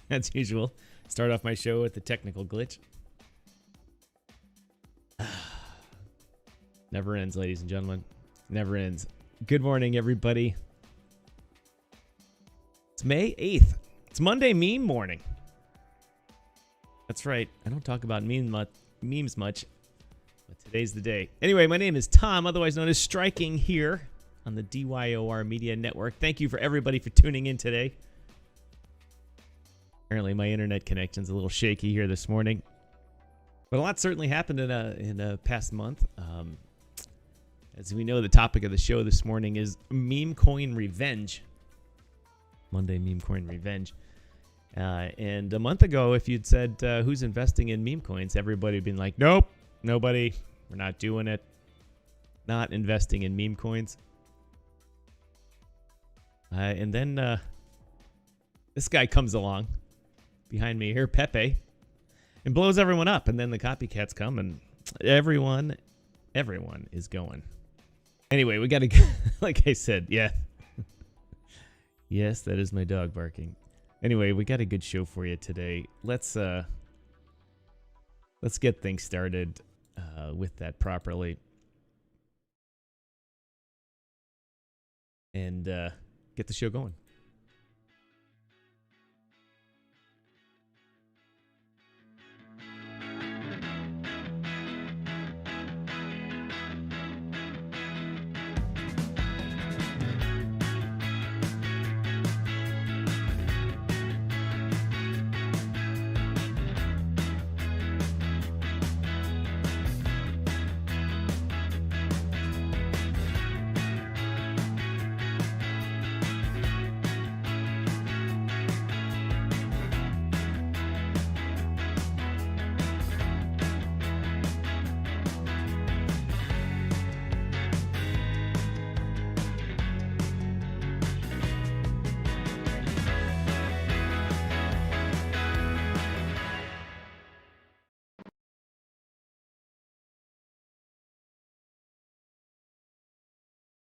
as usual. Start off my show with the technical glitch. Never ends, ladies and gentlemen. Never ends. Good morning, everybody. It's May 8th. It's Monday meme morning. That's right. I don't talk about memes much, but today's the day. Anyway, my name is Tom, otherwise known as Striking, here on the DYOR Media Network. Thank you for everybody for tuning in today. Apparently, my internet connection's a little shaky here this morning, but a lot certainly happened in a past month. As we know, the topic of the show this morning is meme coin revenge. Monday meme coin revenge. And a month ago, if you'd said who's investing in meme coins, everybody would been like, nope, nobody. We're not doing it. Not investing in meme coins. And then this guy comes along behind me here, Pepe, and blows everyone up. And then the copycats come, and everyone is going. Anyway, we got to, like I said, yeah. Yes, that is my dog barking. Anyway, we got a good show for you today. Let's get things started with that properly. And get the show going.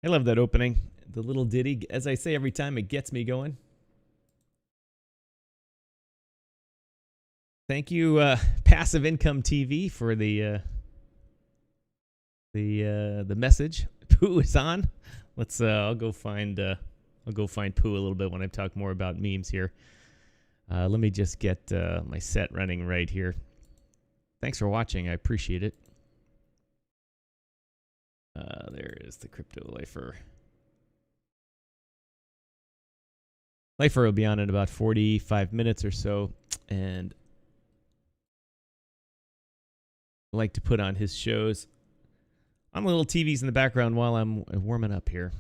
I love that opening. The little ditty, as I say every time, it gets me going. Thank you, Passive Income TV, for the message. Pooh is on. Let's. I'll go find Pooh a little bit when I talk more about memes here. Let me just get my set running right here. Thanks for watching. I appreciate it. There is the Crypto Lifer. Lifer will be on in about 45 minutes or so, and I like to put on his shows on little TVs in the background while I'm warming up here.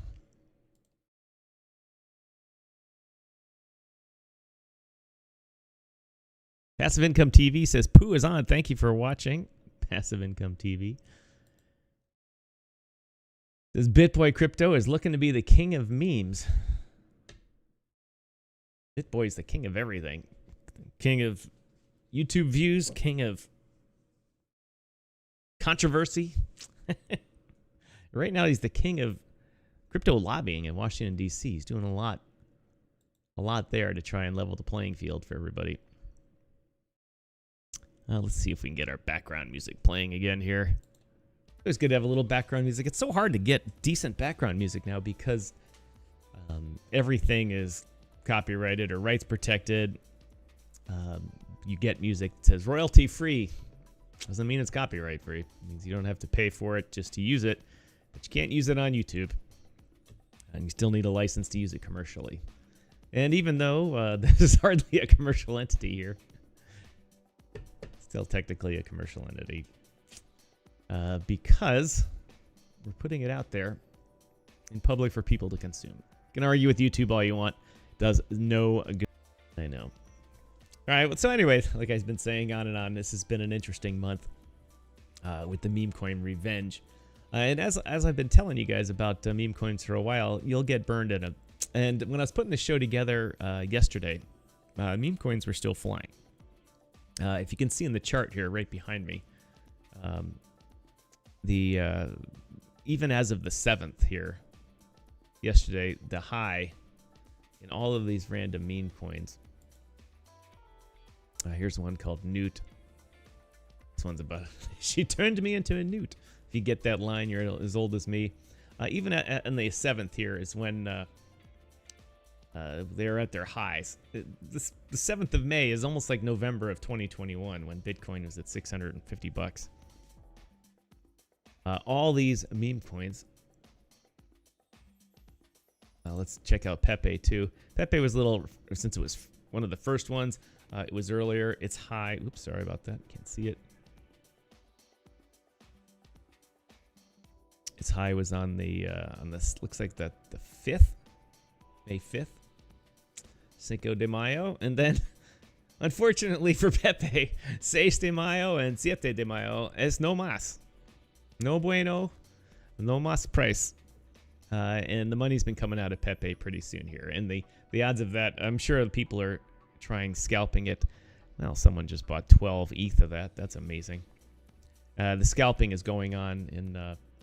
Passive Income TV says, Pooh is on. Thank you for watching. Passive Income TV. This BitBoy Crypto is looking to be the king of memes. BitBoy is the king of everything. King of YouTube views, king of controversy. Right now, he's the king of crypto lobbying in Washington, D.C. He's doing a lot there to try and level the playing field for everybody. Let's see if we can get our background music playing again here. It's good to have a little background music. It's so hard to get decent background music now because everything is copyrighted or rights protected. You get music that says royalty free. Doesn't mean it's copyright free. It means you don't have to pay for it just to use it, but you can't use it on YouTube. And you still need a license to use it commercially. And even though this is hardly a commercial entity here, still technically a commercial entity. Because we're putting it out there in public for people to consume. You can argue with YouTube all you want. Does no good. I know. All right. So anyway, like I've been saying on and on, this has been an interesting month with the meme coin revenge. And as I've been telling you guys about meme coins for a while, you'll get burned in them. And when I was putting the show together yesterday, meme coins were still flying. If you can see in the chart here right behind me, even as of the 7th here, yesterday, the high in all of these random meme coins Here's one called Newt. This one's about she turned me into a newt. If you get that line, you're as old as me. Even in the 7th here is when they're at their highs. The 7th of May is almost like November of 2021 when Bitcoin was at $650. All these meme coins. Let's check out Pepe too. Pepe was a little, since it was one of the first ones. It was earlier. It's high. Oops, sorry about that. Can't see it. Its high was on this looks like the 5th, May 5th, Cinco de Mayo, and then unfortunately for Pepe, 6 de Mayo and 7 de Mayo es no más, no bueno, no más price, and the money's been coming out of Pepe pretty soon here, and the odds of that, I'm sure the people are trying scalping it. Well, someone just bought 12 ETH of that. That's amazing. The scalping is going on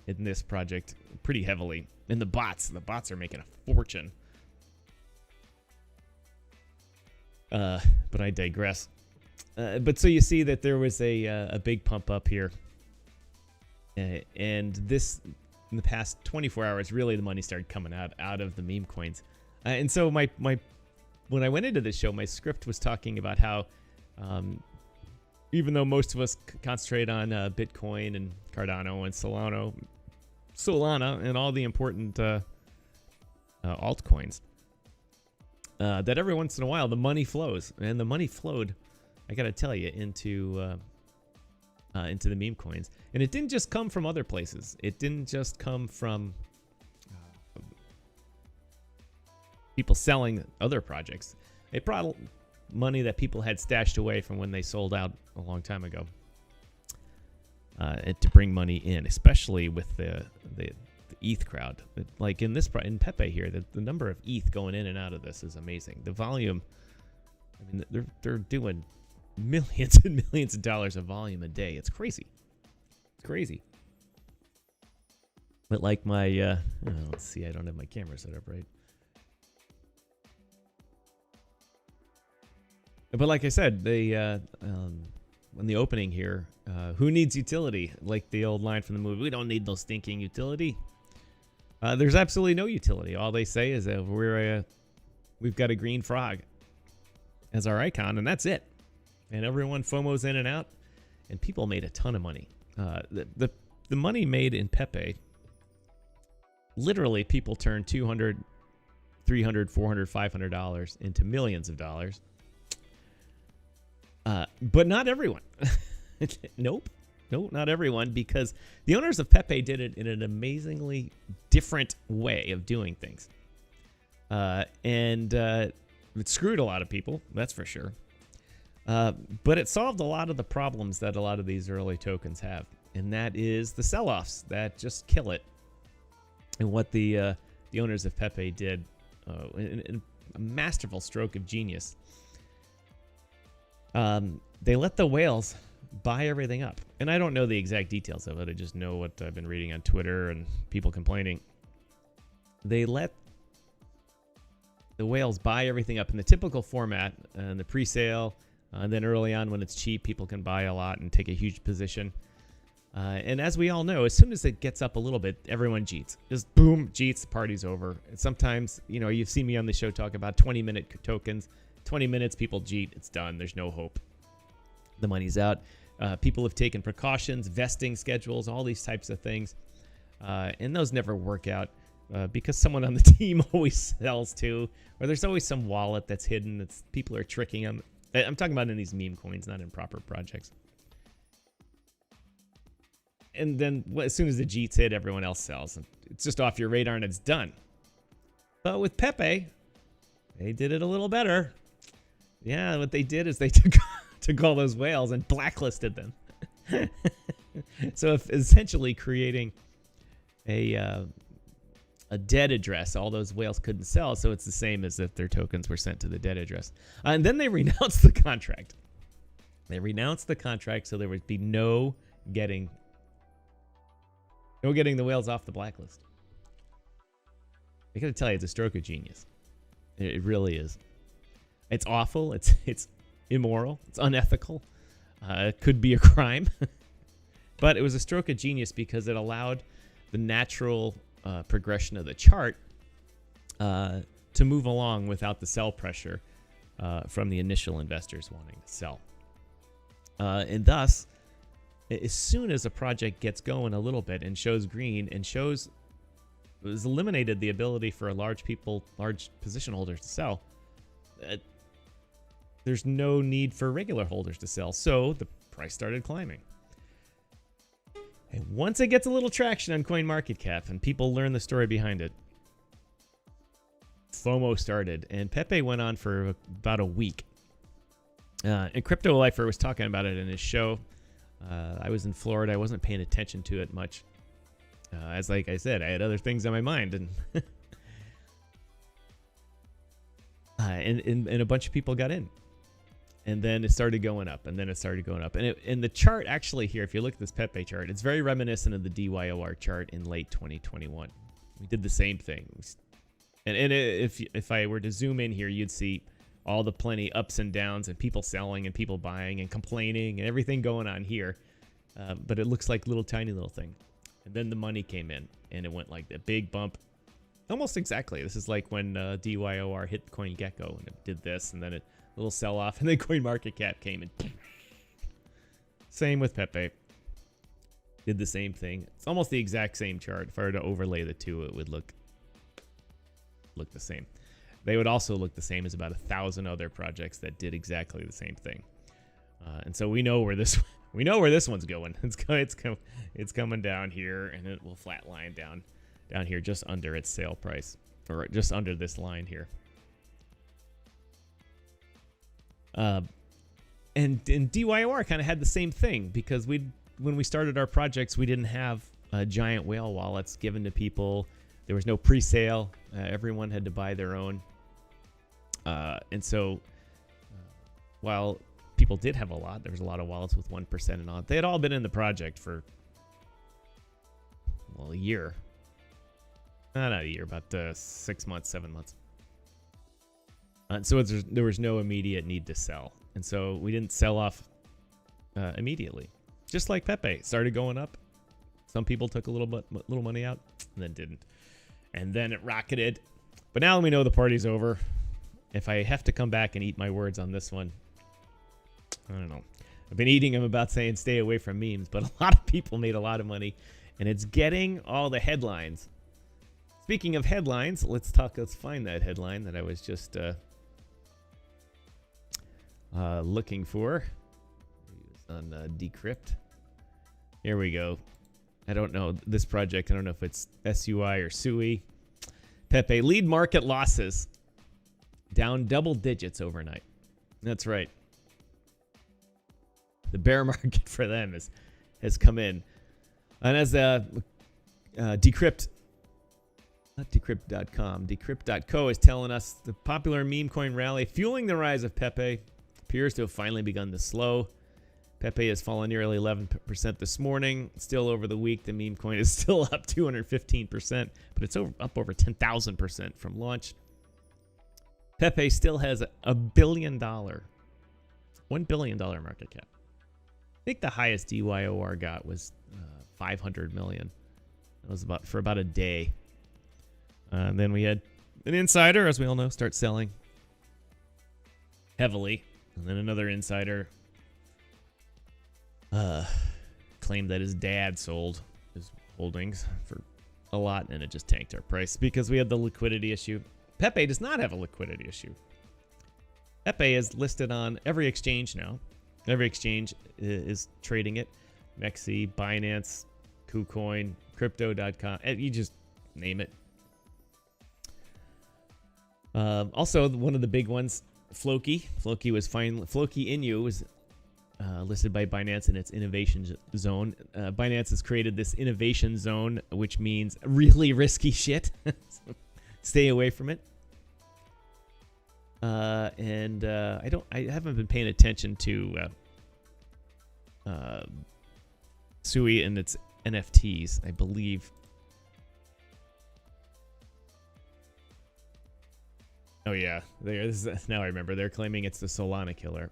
in this project pretty heavily. And the bots are making a fortune. But I digress. But so you see that there was a big pump up here. And this, in the past 24 hours, really the money started coming out of the meme coins. And so when I went into this show, my script was talking about how even though most of us concentrate on Bitcoin and Cardano and Solana and all the important altcoins, that every once in a while the money flows, and the money flowed, I gotta tell you, into the meme coins, and it didn't just come from other places. It didn't just come from people selling other projects. It brought money that people had stashed away from when they sold out a long time ago. To bring money in, especially with the ETH crowd. Like in in Pepe here, the number of ETH going in and out of this is amazing. The volume, I mean, they're doing millions and millions of dollars of volume a day. It's crazy. It's crazy. But like my, let's see, I don't have my camera set up right. But like I said, they in the opening here, who needs utility? Like the old line from the movie, we don't need no stinking utility. There's absolutely no utility. All they say is that we've got a green frog as our icon, and that's it. And everyone FOMO's in and out, and people made a ton of money. The money made in Pepe, literally people turned $200, $300, $400, $500 into millions of dollars. But not everyone. Nope, not everyone, because the owners of Pepe did it in an amazingly different way of doing things. And it screwed a lot of people, that's for sure. But it solved a lot of the problems that a lot of these early tokens have, and that is the sell-offs that just kill it. And what the owners of Pepe did, in a masterful stroke of genius, they let the whales buy everything up. And I don't know the exact details of it. I just know what I've been reading on Twitter and people complaining. They let the whales buy everything up in the typical format, the pre-sale, and then early on when it's cheap, people can buy a lot and take a huge position. And as we all know, as soon as it gets up a little bit, everyone jeets. Just boom, jeets, the party's over. And sometimes, you've seen me on the show talk about 20-minute tokens. 20 minutes, people jeet, it's done, there's no hope. The money's out. People have taken precautions, vesting schedules, all these types of things. And those never work out because someone on the team always sells too, or there's always some wallet that's hidden. People are tricking them. I'm talking about in these meme coins, not in proper projects. And then as soon as the jeets hit, everyone else sells. It's just off your radar and it's done. But with Pepe, they did it a little better. Yeah, what they did is they took all those whales and blacklisted them. So essentially creating a dead address. All those whales couldn't sell, so it's the same as if their tokens were sent to the dead address. And then they renounced the contract. They renounced the contract, so there would be no getting the whales off the blacklist. I gotta tell you, it's a stroke of genius. It really is. It's awful. It's immoral. It's unethical. It could be a crime. But it was a stroke of genius because it allowed the natural progression of the chart to move along without the sell pressure from the initial investors wanting to sell. And thus, as soon as a project gets going a little bit and shows green and shows it was eliminated the ability for large position holders to sell, there's no need for regular holders to sell. So the price started climbing. And once it gets a little traction on CoinMarketCap and people learn the story behind it, FOMO started, and Pepe went on for about a week. And Crypto Lifer was talking about it in his show. I was in Florida. I wasn't paying attention to it much. As like I said, I had other things on my mind, and and a bunch of people got in. And then it started going up, and then it started going up. And the chart actually here, if you look at this Pepe chart, it's very reminiscent of the DYOR chart in late 2021. We did the same thing. And if I were to zoom in here, you'd see all the plenty ups and downs and people selling and people buying and complaining and everything going on here. But it looks like tiny little thing. And then the money came in, and it went like a big bump. Almost exactly. This is like when DYOR hit CoinGecko, and it did this, and then a little sell-off, and then CoinMarketCap came in. Same with Pepe. Did the same thing. It's almost the exact same chart. If I were to overlay the two, it would look the same. They would also look the same as about 1,000 other projects that did exactly the same thing. And so we know where this one's going. It's coming down here, and it will flatline down here just under its sale price, or just under this line here. And DYOR kind of had the same thing, because when we started our projects, we didn't have giant whale wallets given to people. There was no pre-sale. Everyone had to buy their own. And so while people did have a lot, there was a lot of wallets with 1% and all. They had all been in the project for, well, a year. Not a year, about 6 months, 7 months. So there was no immediate need to sell. And so we didn't sell off immediately. Just like Pepe. It started going up. Some people took a little money out and then didn't. And then it rocketed. But now we know the party's over. If I have to come back and eat my words on this one, I don't know. I've been eating them about saying stay away from memes, but a lot of people made a lot of money, and it's getting all the headlines. Speaking of headlines, let's find that headline that I was just looking for. It was on Decrypt. Here we go. I don't know this project. I don't know if it's SUI or SUI. Pepe, lead market losses down double digits overnight. That's right. The bear market for them has come in. And as Decrypt, not Decrypt.com, Decrypt.co is telling us the popular meme coin rally fueling the rise of Pepe appears to have finally begun to slow. Pepe has fallen nearly 11% this morning. Still over the week, the meme coin is still up 215%, but it's up over 10,000% from launch. Pepe still has $1 billion market cap. I think the highest DYOR got was 500 million. That was for about a day. And then we had an insider, as we all know, start selling heavily. And then another insider claimed that his dad sold his holdings for a lot, and it just tanked our price because we had the liquidity issue. Pepe does not have a liquidity issue. Pepe is listed on every exchange now. Every exchange is trading it. Mexi, Binance, KuCoin, Crypto.com. You just name it. Also, one of the big ones, Floki. Floki Inu was listed by Binance in its innovation zone. Binance has created this innovation zone, which means really risky shit. So stay away from it. I haven't been paying attention to SUI and its NFTs, I believe. Oh yeah, now I remember. They're claiming it's the Solana killer.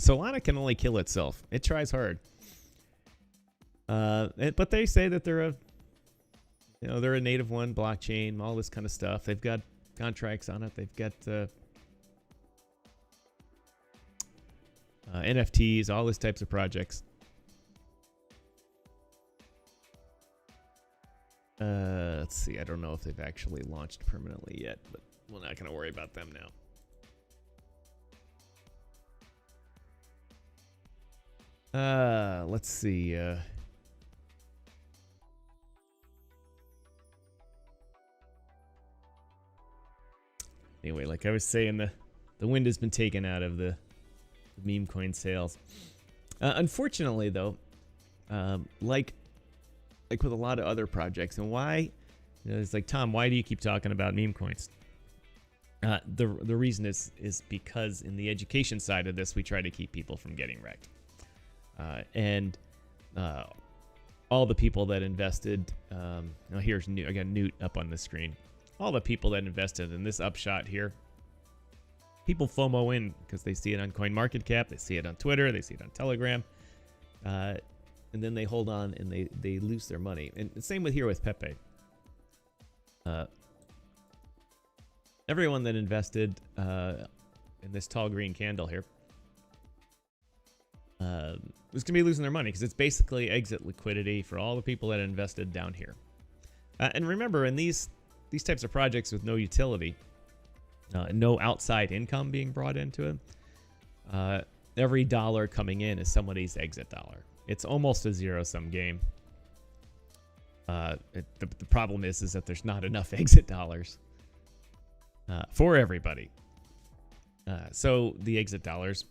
Solana can only kill itself. It tries hard. But they say that they're a native one blockchain, all this kind of stuff. They've got contracts on it. They've got NFTs, all these types of projects. Let's see. I don't know if they've actually launched permanently yet, but we're not going to worry about them now. Let's see. Anyway, like I was saying, the wind has been taken out of the meme coin sales. Unfortunately, though, like with a lot of other projects, and why, it's like, Tom, why do you keep talking about meme coins? The reason is because in the education side of this, we try to keep people from getting wrecked. And all the people that invested, here's Newt. I got Newt up on the screen. All the people that invested in this upshot here, people FOMO in because they see it on CoinMarketCap, they see it on Twitter, they see it on Telegram, and then they hold on and they lose their money. And the same with here with Pepe. Everyone that invested in this tall green candle here was going to be losing their money because it's basically exit liquidity for all the people that invested down here. And remember, in these types of projects with no utility, no outside income being brought into it, every dollar coming in is somebody's exit dollar. It's almost a zero-sum game. The problem is that there's not enough exit dollars for everybody. So the exit dollars,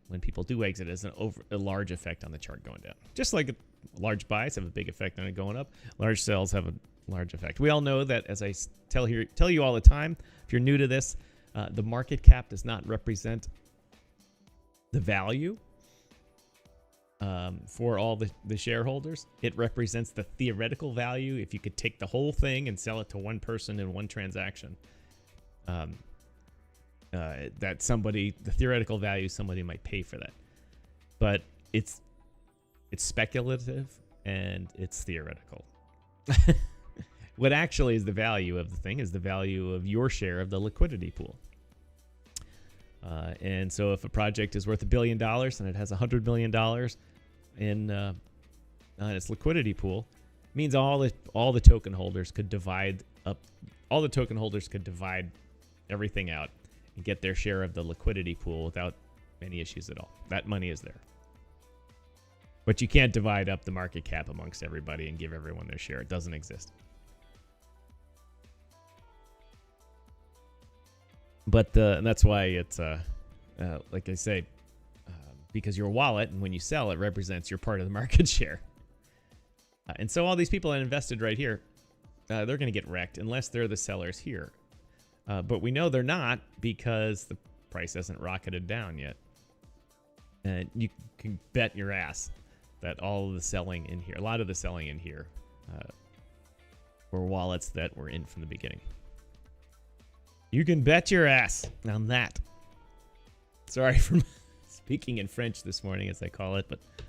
when people do exit, has a large effect on the chart going down. Just like large buys have a big effect on it going up, large sells have a large effect. We all know that, as I tell you all the time, if you're new to this, the market cap does not represent the value for all the shareholders. It represents the theoretical value if you could take the whole thing and sell it to one person in one transaction. That the theoretical value somebody might pay for that. But it's speculative and it's theoretical. What actually is the value of the thing is the value of your share of the liquidity pool. And so if a project is worth $1 billion and it has $100 million in its liquidity pool, it means all the token holders could divide up. All the token holders could divide everything out and get their share of the liquidity pool without any issues at all. That money is there. But you can't divide up the market cap amongst everybody and give everyone their share. It doesn't exist. But and that's why it's like I say, because your wallet, and when you sell, it represents your part of the market share. And so all these people that invested right here, they're going to get wrecked unless they're the sellers here. But we know they're not because the price hasn't rocketed down yet. And you can bet your ass that all of the selling in here, a lot of the selling in here, were wallets that were in from the beginning. You can bet your ass on that. Sorry for speaking in French this morning, as I call it, but I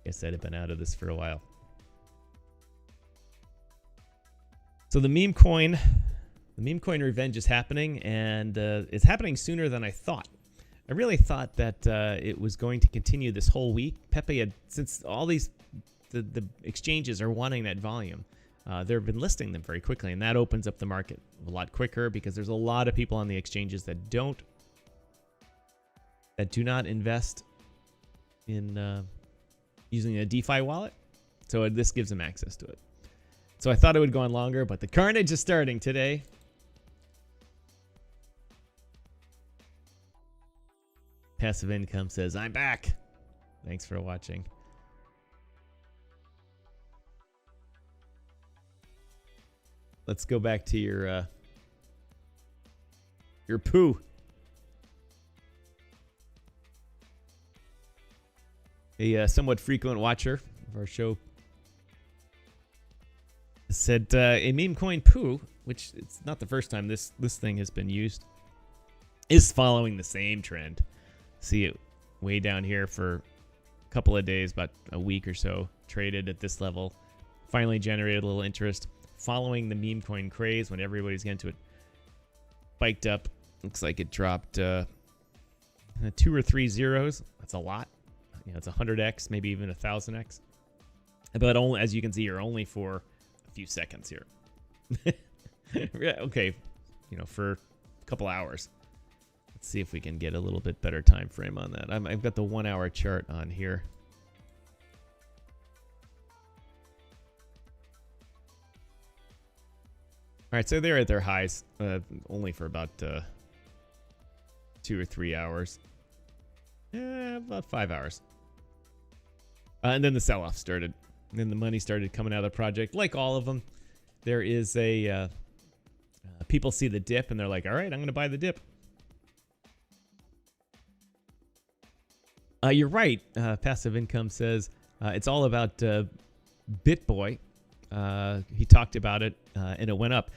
guess I'd have been out of this for a while. So the meme coin revenge is happening, and it's happening sooner than I thought. I really thought that it was going to continue this whole week. Pepe had, since all the exchanges are wanting that volume, they've been listing them very quickly, and that opens up the market a lot quicker because there's a lot of people on the exchanges that do not invest in using a DeFi wallet. So this gives them access to it. So I thought it would go on longer, but the carnage is starting today. Passive Income says, I'm back. Thanks for watching. Let's go back to your poo. A somewhat frequent watcher of our show said a meme coin poo, which it's not the first time this thing has been used, is following the same trend. See, way down here for a couple of days, about a week or so, traded at this level. Finally generated a little interest. Following the meme coin craze when everybody's getting to it, spiked up. Looks like it dropped 2 or 3 zeros. That's a lot. You know, it's 100x, maybe even 1000x. But only, as you can see here, only for a few seconds here. Okay, you know, for a couple hours. Let's see if we can get a little bit better time frame on that. I've got the 1 hour chart on here. All right, so they're at their highs, only for about 2 or 3 hours. About 5 hours. And then the sell-off started. And then the money started coming out of the project. Like all of them, there is a... people see the dip, and they're like, all right, I'm going to buy the dip. You're right. Passive Income says it's all about BitBoy. He talked about it, and it went up.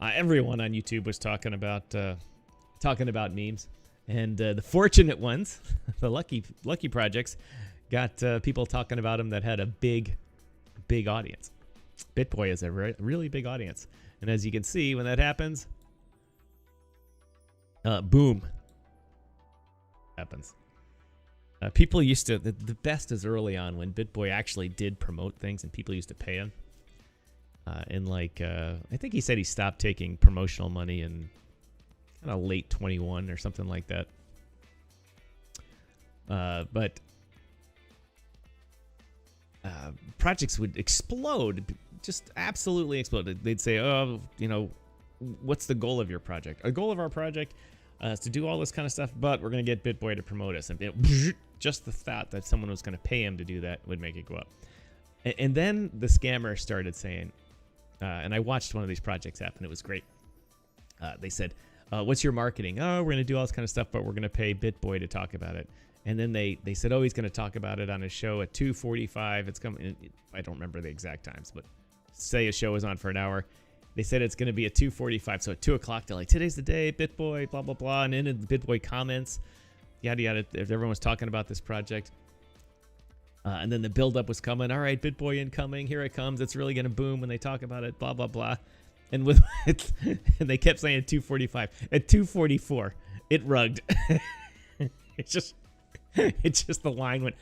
Everyone on YouTube was talking about memes, and the fortunate ones, the lucky projects, got people talking about them that had a big audience. BitBoy is a really big audience, and as you can see, when that happens, boom, happens. People used to, the best is early on when BitBoy actually did promote things and people used to pay him. And like, I think he said he stopped taking promotional money in kind of late 21 or something like that. But projects would explode, just absolutely explode. They'd say, oh, you know, what's the goal of your project? The goal of our project is to do all this kind of stuff, but we're going to get BitBoy to promote us. And just the thought that someone was going to pay him to do that would make it go up. And then the scammer started saying, and I watched one of these projects happen. It was great. They said, what's your marketing? Oh, we're going to do all this kind of stuff, but we're going to pay BitBoy to talk about it. And then they said, oh, he's going to talk about it on a show at 2:45. It's coming. I don't remember the exact times, but say a show is on for an hour. They said it's going to be at 2:45. So at 2 o'clock, they're like, today's the day, BitBoy, blah, blah, blah. And in the BitBoy comments, yada, yada, if everyone was talking about this project. And then the buildup was coming. All right, BitBoy incoming. Here it comes. It's really going to boom when they talk about it, blah, blah, blah. And with it, and they kept saying at 2:45. At 2:44, it rugged. It's just the line went.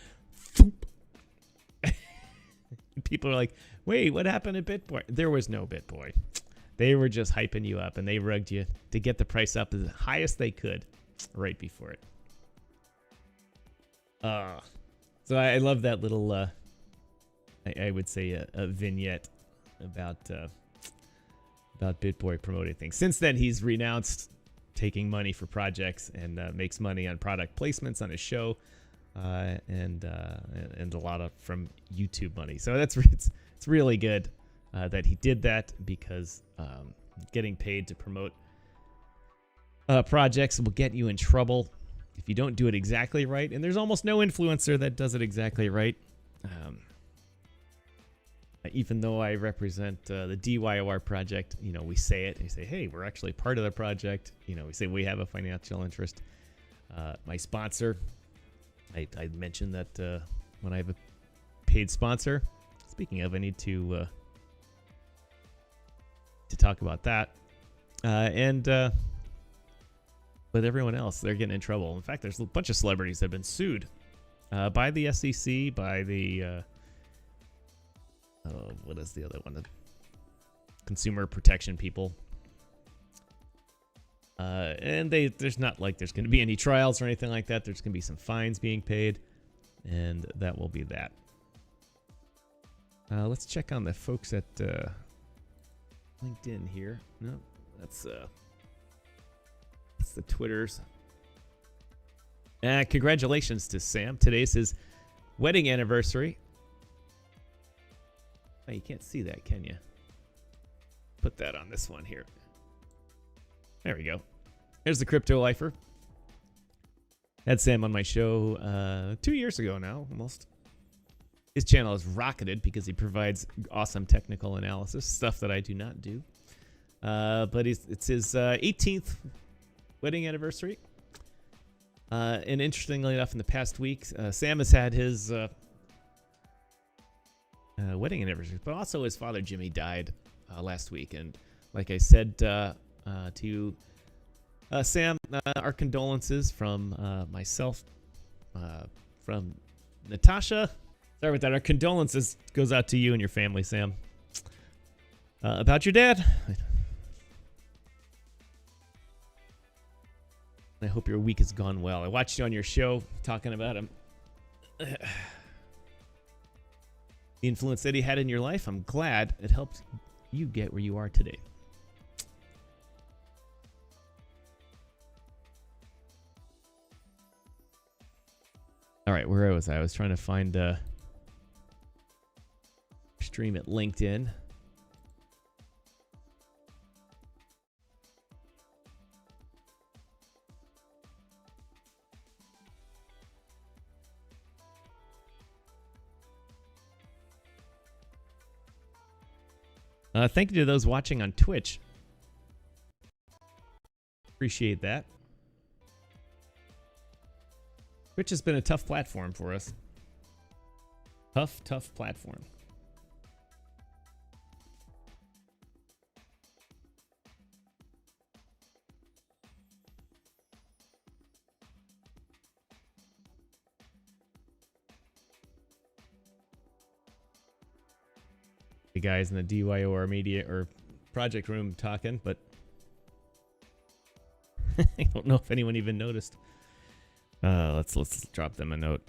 People are like, wait, what happened to BitBoy? There was no BitBoy. They were just hyping you up, and they rugged you to get the price up as high as they could right before it. So I love that little, I would say a vignette about BitBoy promoting things. Since then, he's renounced taking money for projects and makes money on product placements on his show, and a lot of from YouTube money. So it's really good that he did that, because getting paid to promote projects will get you in trouble if you don't do it exactly right. And there's almost no influencer that does it exactly right. Even though I represent the DYOR project, you know, we say it. We say, hey, we're actually part of the project. You know, we say we have a financial interest. My sponsor, I mentioned that when I have a paid sponsor. Speaking of, I need to talk about that. But everyone else, they're getting in trouble. In fact, there's a bunch of celebrities that have been sued by the SEC, by the what is the other one? The consumer protection people. And there's not like there's going to be any trials or anything like that. There's going to be some fines being paid, and that will be that. Let's check on the folks at LinkedIn here. No, that's the Twitters. Congratulations to Sam. Today's his wedding anniversary. Oh, you can't see that, can you? Put that on this one here. There we go. There's the Crypto Lifer. Had Sam on my show 2 years ago now, almost. His channel is rocketed because he provides awesome technical analysis, stuff that I do not do. But it's his 18th wedding anniversary. And interestingly enough, in the past week, Sam has had his wedding anniversary, but also his father, Jimmy, died last week. And like I said to Sam, our condolences from myself, from Natasha. Sorry about that. Our condolences goes out to you and your family, Sam. About your dad. I hope your week has gone well. I watched you on your show talking about him. The influence that he had in your life. I'm glad it helped you get where you are today. All right, where was I? I was trying to find a stream at LinkedIn. Thank you to those watching on Twitch. Appreciate that. Twitch has been a tough platform for us. Tough platform. The guys in the DYOR media or project room talking, but I don't know if anyone even noticed. Let's drop them a note.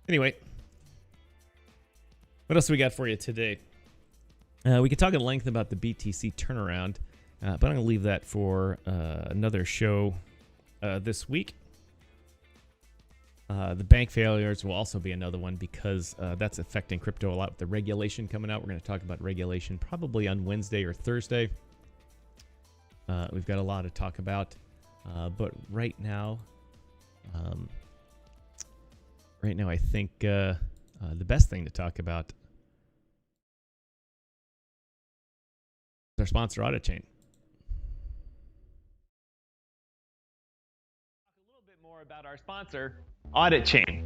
Anyway, what else we got for you today? We could talk at length about the BTC turnaround, but I'm going to leave that for another show this week. The bank failures will also be another one because that's affecting crypto a lot with the regulation coming out. We're going to talk about regulation probably on Wednesday or Thursday. We've got a lot to talk about, but right now, I think the best thing to talk about is our sponsor, Audit Chain. Talk a little bit more about our sponsor, Audit Chain.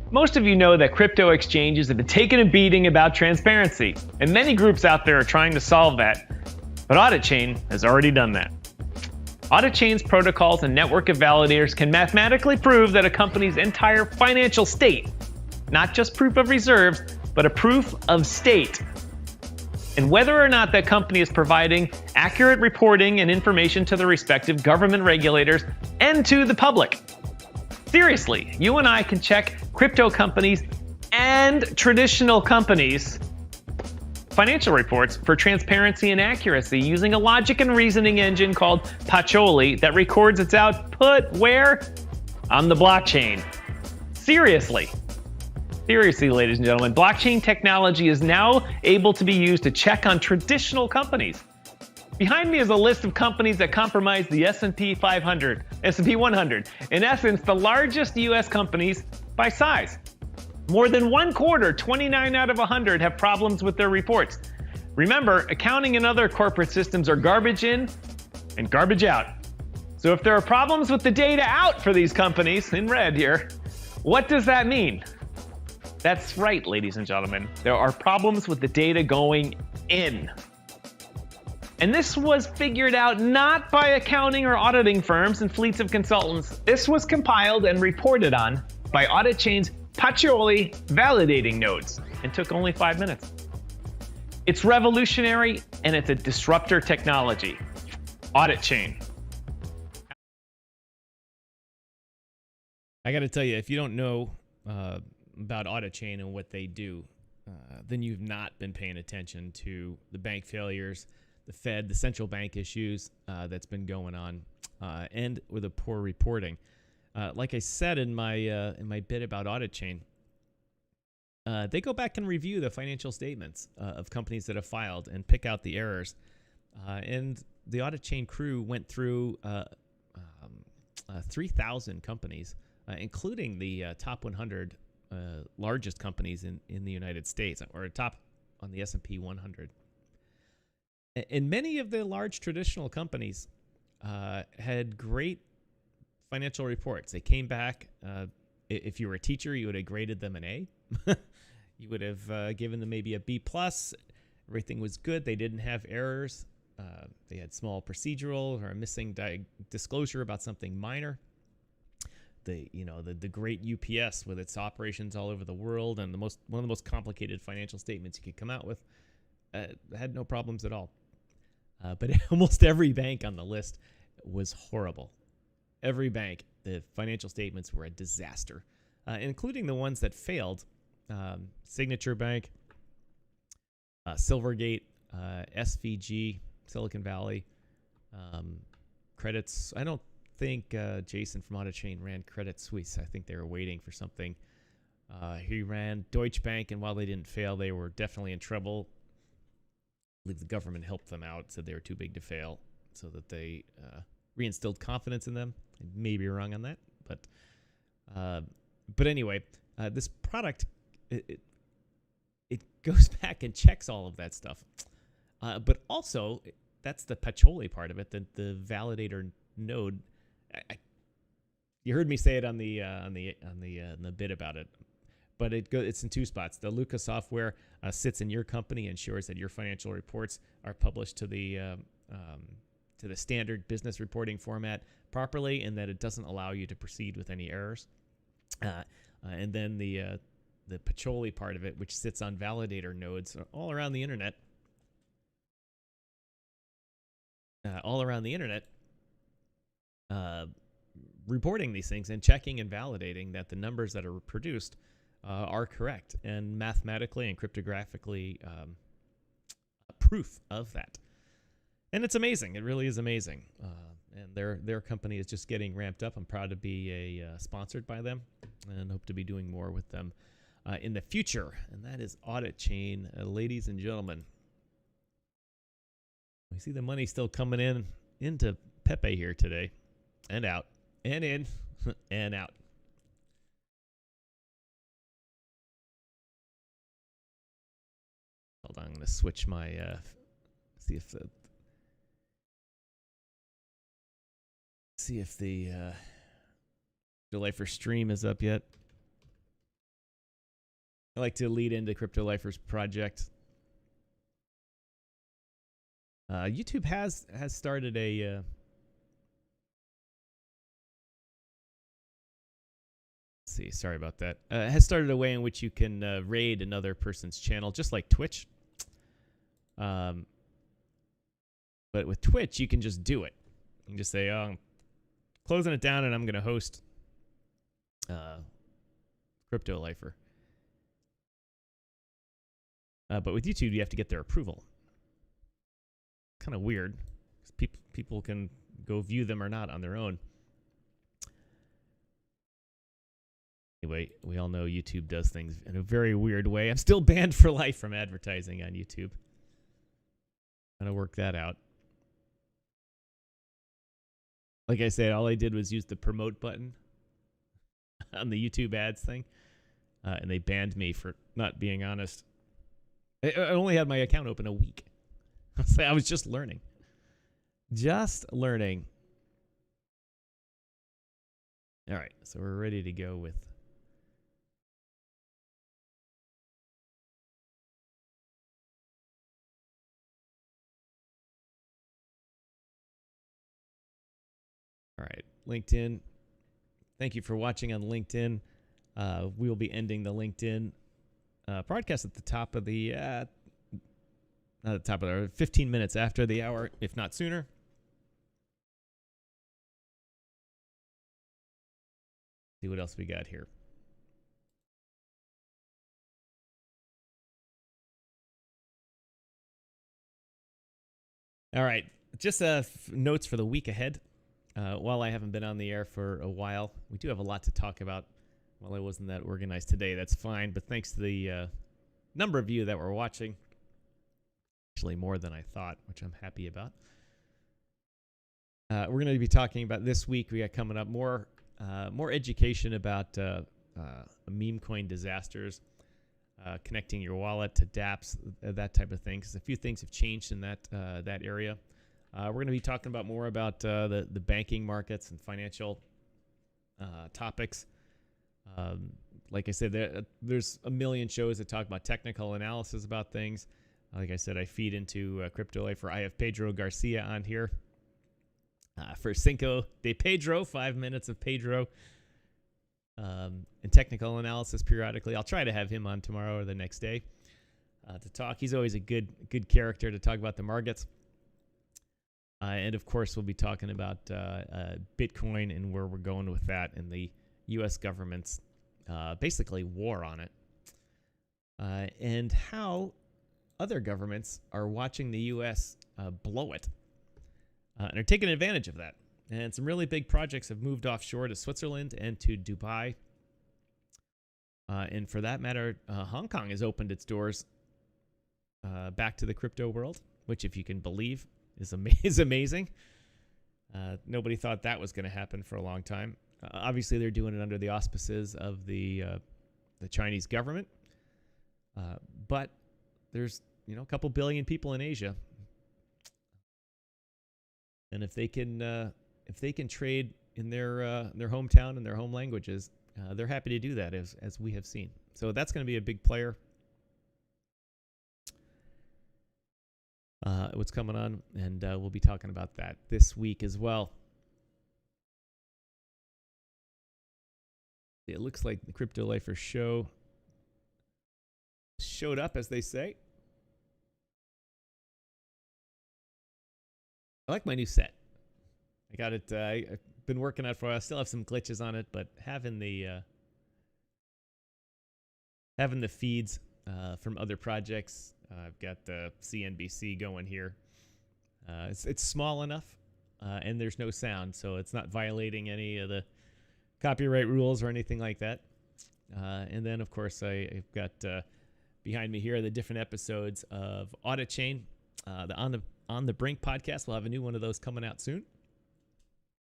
Most of you know that crypto exchanges have been taking a beating about transparency, and many groups out there are trying to solve that. But Audit Chain has already done that. Audit Chain's protocols and network of validators can mathematically prove that a company's entire financial state, not just proof of reserves, but a proof of state, and whether or not that company is providing accurate reporting and information to the respective government regulators and to the public. Seriously, you and I can check crypto companies and traditional companies' financial reports for transparency and accuracy using a logic and reasoning engine called Pacioli that records its output where? On the blockchain. Seriously, ladies and gentlemen, blockchain technology is now able to be used to check on traditional companies. Behind me is a list of companies that comprise the S&P 500, S&P 100. In essence, the largest U.S. companies by size. More than one quarter, 29 out of 100, have problems with their reports. Remember, accounting and other corporate systems are garbage in and garbage out. So if there are problems with the data out for these companies, in red here, what does that mean? That's right, ladies and gentlemen. There are problems with the data going in. And this was figured out not by accounting or auditing firms and fleets of consultants. This was compiled and reported on by Audit Chain's Pacioli validating nodes and took only 5 minutes. It's revolutionary and it's a disruptor technology. Audit Chain. I got to tell you, if you don't know about Audit Chain and what they do, then you've not been paying attention to the bank failures, the Fed, the central bank issues that's been going on, and with the poor reporting. Like I said in my bit about Audit Chain, they go back and review the financial statements of companies that have filed and pick out the errors. And the audit chain crew went through 3,000 companies, including the top 100 largest companies in the United States, or top on the S&P 100. And many of the large traditional companies had great financial reports. They came back. If you were a teacher, you would have graded them an A. You would have given them maybe a B+. Everything was good. They didn't have errors. They had small procedural or a missing disclosure about something minor. The great UPS with its operations all over the world and one of the most complicated financial statements you could come out with had no problems at all. But almost every bank on the list was horrible. Every bank, the financial statements were a disaster, including the ones that failed. Signature Bank, Silvergate, SVG, Silicon Valley, Credits. I don't think Jason from Audit Chain ran Credit Suisse. I think they were waiting for something. He ran Deutsche Bank, and while they didn't fail, they were definitely in trouble. I believe the government helped them out, said they were too big to fail, so that they reinstilled confidence in them. I may be wrong on that, but anyway, this product it goes back and checks all of that stuff, but also that's the Pacioli part of it, the validator node. You heard me say it on the bit about it, but it's in two spots. The Luca software sits in your company, ensures that your financial reports are published to the standard business reporting format properly, and that it doesn't allow you to proceed with any errors. And then the Pacioli part of it, which sits on validator nodes all around the internet. Reporting these things and checking and validating that the numbers that are produced are correct, and mathematically and cryptographically proof of that. And it's amazing. It really is amazing. And their company is just getting ramped up. I'm proud to be sponsored by them and hope to be doing more with them in the future. And that is Audit Chain, ladies and gentlemen. We see the money still coming into Pepe here today, and out, and in, and out. Hold on, I'm going to switch my, see if the Crypto Lifer stream is up yet. I like to lead into Crypto Lifer's project. YouTube has started a sorry about that. Has started a way in which you can raid another person's channel, just like Twitch. But with Twitch, you can just do it. You can just say, "Oh, I'm closing it down, and I'm going to host Crypto Lifer." But with YouTube, you have to get their approval. Kind of weird. People can go view them or not on their own. Anyway, we all know YouTube does things in a very weird way. I'm still banned for life from advertising on YouTube. Gotta work that out. Like I said, all I did was use the promote button on the YouTube ads thing, and they banned me for not being honest. I only had my account open a week. I was just learning. Just learning. All right, so we're ready to go with... All right, LinkedIn. Thank you for watching on LinkedIn. We will be ending the LinkedIn broadcast at the top of the... not at the top of the hour, 15 minutes after the hour, if not sooner. See what else we got here. All right, just notes for the week ahead. While I haven't been on the air for a while, we do have a lot to talk about. Well, I wasn't that organized today. That's fine. But thanks to the number of you that were watching. Actually, more than I thought, which I'm happy about. We're going to be talking about this week. We got coming up more education about meme coin disasters, connecting your wallet to dApps, that type of thing. Because a few things have changed in that area. We're going to be talking about more about the banking markets and financial topics. Like I said, there's a million shows that talk about technical analysis about things. Like I said, I feed into Crypto Life, where I have Pedro Garcia on here for Cinco de Pedro, 5 minutes of Pedro, and technical analysis periodically. I'll try to have him on tomorrow or the next day to talk. He's always a good character to talk about the markets. And of course, we'll be talking about Bitcoin and where we're going with that, and the U.S. government's basically war on it, and how other governments are watching the U.S. Blow it, and are taking advantage of that. And some really big projects have moved offshore to Switzerland and to Dubai. And for that matter, Hong Kong has opened its doors back to the crypto world, which, if you can believe, is amazing. Nobody thought that was going to happen for a long time. Obviously, they're doing it under the auspices of the Chinese government. But there's a couple billion people in Asia, and if they can trade in their hometown and their home languages, they're happy to do that, as we have seen. So that's going to be a big player. What's coming on, and we'll be talking about that this week as well. It looks like the Crypto Lifer show showed up, as they say. I like my new set. I got it. I've been working on it for a while. I still have some glitches on it, but having the feeds from other projects. I've got the CNBC going here. It's small enough, and there's no sound, so it's not violating any of the copyright rules or anything like that. And then, of course, I've got behind me here the different episodes of Audit Chain, the On the Brink podcast. We'll have a new one of those coming out soon.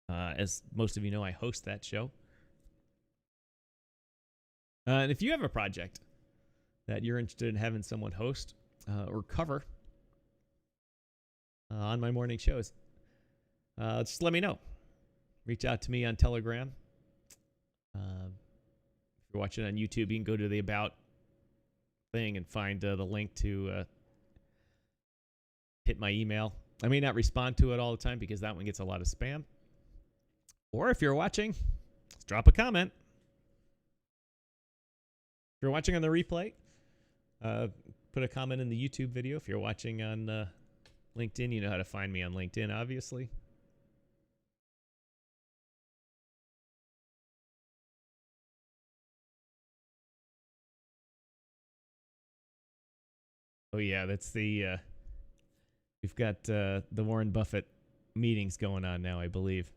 As most of you know, I host that show. And if you have a project that you're interested in having someone host or cover on my morning shows, just let me know. Reach out to me on Telegram. If you're watching on YouTube, you can go to the About thing and find the link to hit my email. I may not respond to it all the time because that one gets a lot of spam. Or if you're watching, just drop a comment. If you're watching on the replay, put a comment in the YouTube video. If you're watching on LinkedIn, you know how to find me on LinkedIn, obviously. Oh, yeah, that's the... we've got the Warren Buffett meetings going on now, I believe.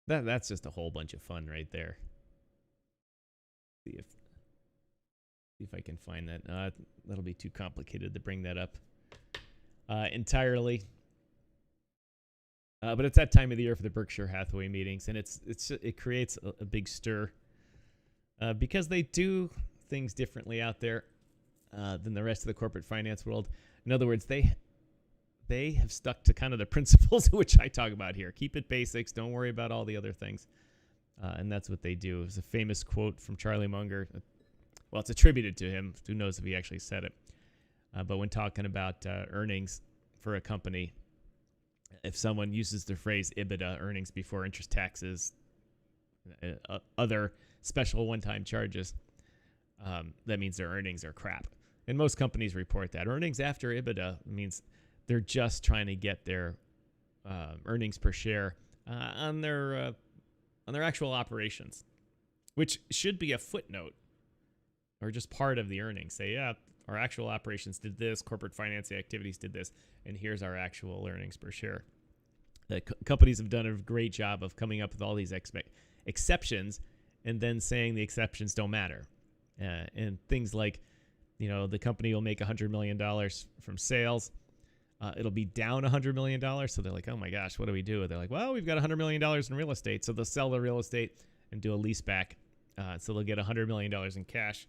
That's just a whole bunch of fun right there. See if I can find that. That'll be too complicated to bring that up entirely. But it's that time of the year for the Berkshire Hathaway meetings, and it creates a big stir because they do things differently out there than the rest of the corporate finance world. In other words, they have stuck to kind of the principles which I talk about here. Keep it basics. Don't worry about all the other things. And that's what they do. It's a famous quote from Charlie Munger. Well, it's attributed to him. Who knows if he actually said it. But when talking about earnings for a company, if someone uses the phrase EBITDA, earnings before interest, taxes, other special one-time charges, that means their earnings are crap. And most companies report that. Earnings after EBITDA means they're just trying to get their earnings per share on their actual operations, which should be a footnote or just part of the earnings. Say, yeah, our actual operations did this, corporate financing activities did this, and here's our actual earnings per share. The companies have done a great job of coming up with all these exceptions and then saying the exceptions don't matter. And things like, the company will make $100 million from sales. It'll be down $100 million. So they're like, oh my gosh, what do we do? They're like, well, we've got $100 million in real estate. So they'll sell the real estate and do a lease back. So they'll get $100 million in cash.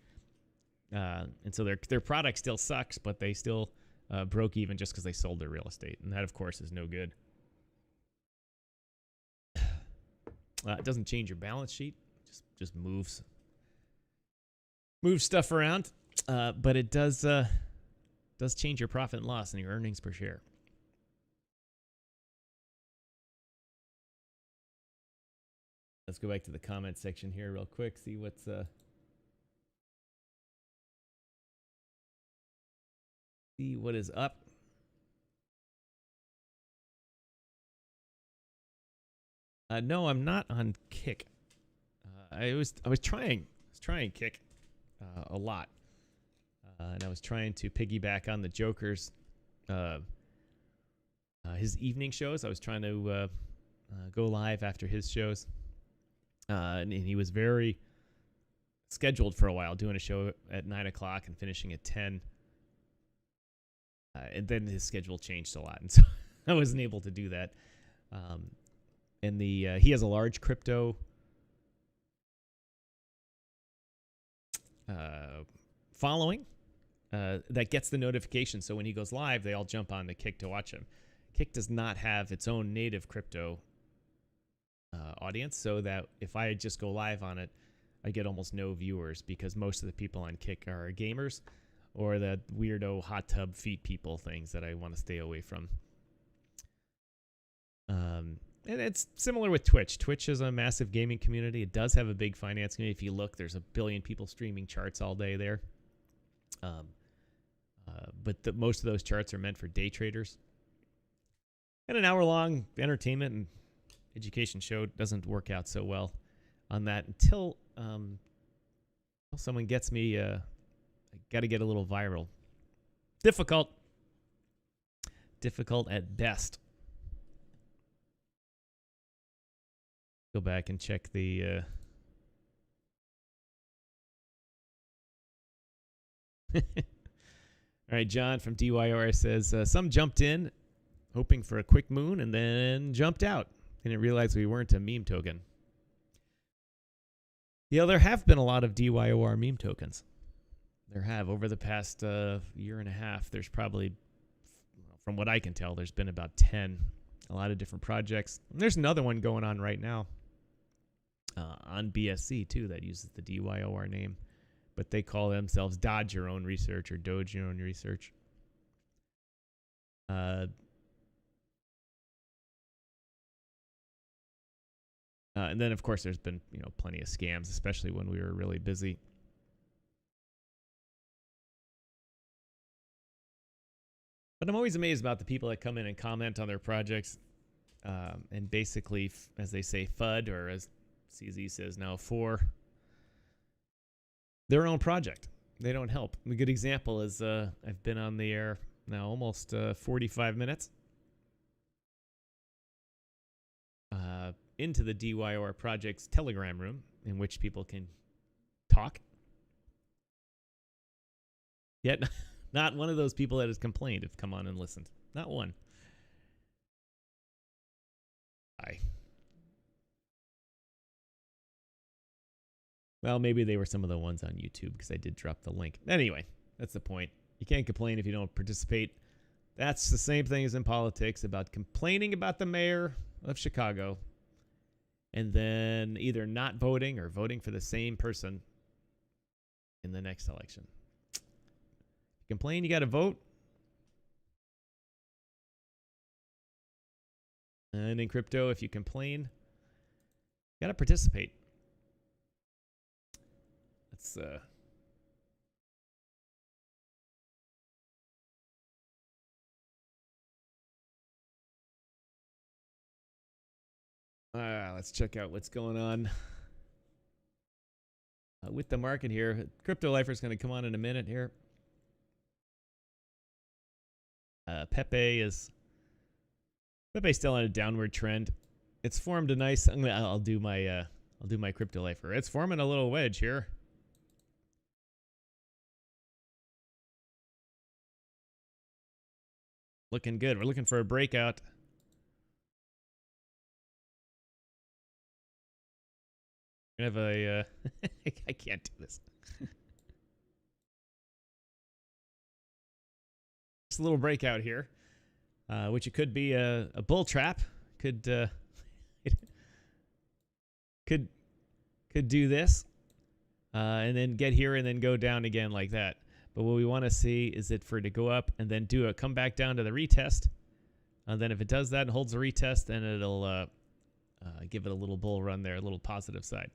And so their product still sucks, but they still broke even just because they sold their real estate. And that, of course, is no good. It doesn't change your balance sheet. Just moves stuff around. But it does change your profit and loss and your earnings per share. Let's go back to the comment section here real quick. See what's see what is up. No, I'm not on Kick. I was trying Kick a lot, and I was trying to piggyback on the Joker's his evening shows. I was trying to go live after his shows, and he was very scheduled for a while, doing a show at 9 o'clock and finishing at 10. And then his schedule changed a lot, and so I wasn't able to do that. And he has a large crypto following that gets the notification. So when he goes live, they all jump on to Kick to watch him. Kick does not have its own native crypto audience, so that if I just go live on it, I get almost no viewers because most of the people on Kick are gamers or the weirdo hot tub feet people things that I want to stay away from. And it's similar with Twitch. Twitch is a massive gaming community. It does have a big finance community. If you look, there's a billion people streaming charts all day there. But most of those charts are meant for day traders. And an hour-long entertainment and education show doesn't work out so well on that until someone gets me. I got to get a little viral. Difficult at best. Go back and check the all right, John from DYOR says, some jumped in hoping for a quick moon and then jumped out. Didn't realize we weren't a meme token. Yeah, there have been a lot of DYOR meme tokens. There have. Over the past year and a half, there's probably, from what I can tell, there's been about 10. A lot of different projects. And there's another one going on right now on BSC, too, that uses the DYOR name. But they call themselves Dodge Your Own Research or Doge Your Own Research. And then, of course, there's been plenty of scams, especially when we were really busy. But I'm always amazed about the people that come in and comment on their projects and basically, as they say, FUD, or as CZ says now, for their own project. They don't help. A good example is I've been on the air now almost 45 minutes into the DYOR project's Telegram room in which people can talk. Yet not one of those people that has complained have come on and listened. Not one. Well, maybe they were some of the ones on YouTube because I did drop the link. Anyway, that's the point. You can't complain if you don't participate. That's the same thing as in politics about complaining about the mayor of Chicago and then either not voting or voting for the same person in the next election. If you complain, you got to vote. And in crypto, if you complain, you got to participate. Let's let's check out what's going on with the market here. Crypto Lifer is going to come on in a minute here. Pepe is Pepe's still on a downward trend. It's formed a nice. I'll do my crypto lifer. It's forming a little wedge here. Looking good. We're looking for a breakout. I have a. I can't do this. Just a little breakout here, which it could be a bull trap. Could do this, and then get here and then go down again like that. But what we want to see is it for it to go up and then come back down to the retest. And then if it does that and holds the retest, then it'll give it a little bull run there, a little positive side.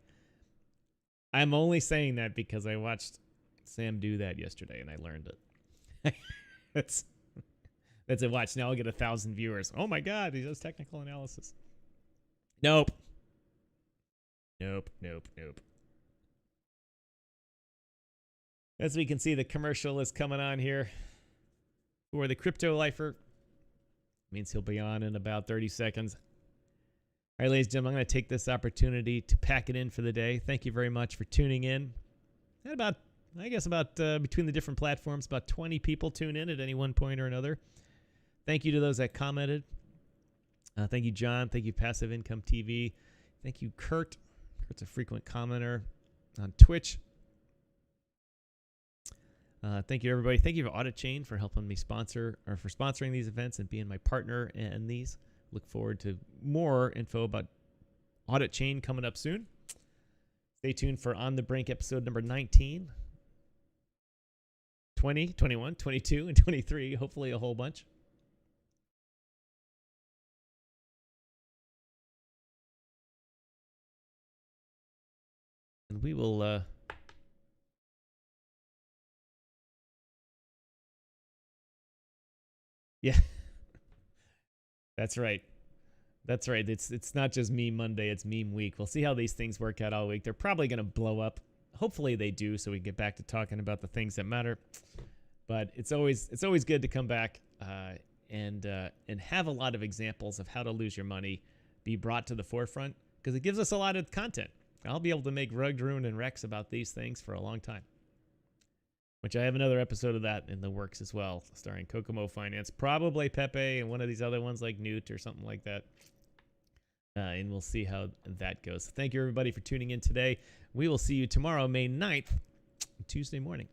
I'm only saying that because I watched Sam do that yesterday and I learned it. That's it. Watch, now I'll get 1,000 viewers. Oh my God, he does technical analysis. Nope. As we can see, the commercial is coming on here for the crypto lifer. Means he'll be on in about 30 seconds. All right, ladies and gentlemen, I'm going to take this opportunity to pack it in for the day. Thank you very much for tuning in. And about between the different platforms, about 20 people tune in at any one point or another. Thank you to those that commented. Thank you, John. Thank you, Passive Income TV. Thank you, Kurt. Kurt's a frequent commenter on Twitch. Thank you, everybody. Thank you to Audit Chain for helping me sponsoring these events and being my partner in these. Look forward to more info about Audit Chain coming up soon. Stay tuned for On the Brink episode number 19, 20, 21, 22, and 23. Hopefully a whole bunch. And we will... Yeah. That's right. That's right. It's not just Meme Monday, it's Meme Week. We'll see how these things work out all week. They're probably going to blow up. Hopefully they do, so we can get back to talking about the things that matter. But it's always good to come back and have a lot of examples of how to lose your money be brought to the forefront, because it gives us a lot of content. I'll be able to make Rugged, Ruined, and Rex about these things for a long time. Which I have another episode of that in the works as well, starring Kokomo Finance, probably Pepe, and one of these other ones like Newt or something like that. And we'll see how that goes. Thank you, everybody, for tuning in today. We will see you tomorrow, May 9th, Tuesday morning.